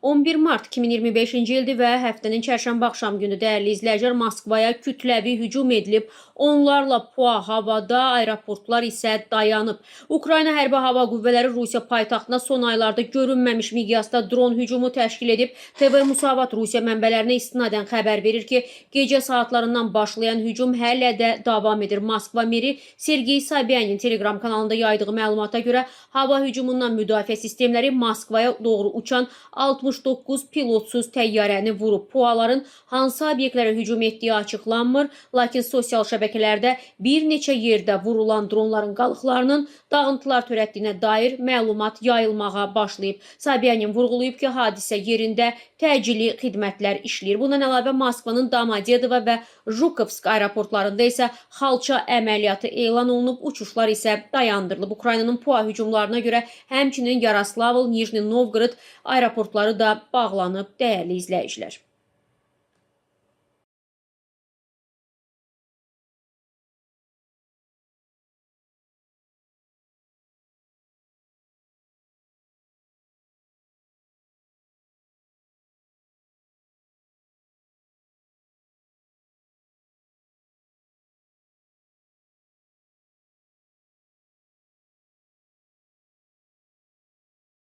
11 mart 2025-ci ildir və həftənin çərşənbə axşam günü dəyərli izləyicilər Moskvaya kütləvi hücum edilib. Onlarla PUA havada, aeroportlar isə dayanıb. Ukrayna Hərbi Hava Qüvvələri Rusiya paytaxtına son aylarda görünməmiş miqyasda dron hücumu təşkil edib. TV Musavat Rusiya mənbələrinə istinadən xəbər verir ki, gecə saatlarından başlayan hücum hələ də davam edir. Moskva meri Sergey Sobyanin Telegram kanalında yaydığı məlumata görə hava hücumundan müdafiə sistemləri Moskvaya doğru uçan 69 pilotsuz təyyarəni vurub. PUA-ların hansı obyektlərə hücum etdiyi açıqlanmır, lakin sosial şəbəkələrdə bir neçə yerdə vurulan dronların qalıqlarının dağıntılar törətdiyinə dair məlumat yayılmağa başlayıb. Sobyanin vurğulayıb ki, hadisə yerində təcili xidmətlər işləyir. Bundan əlavə Moskvanın Domodedovo və Jukhovsk aeroportlarında isə xalça əməliyyatı elan olunub, uçuşlar isə dayandırılıb. Ukraynanın PUA hücumlarına görə həmçinin Yaroslavl, Nijni Novgorod aeroportları da bağlanıb, dəyərli izləyicilər.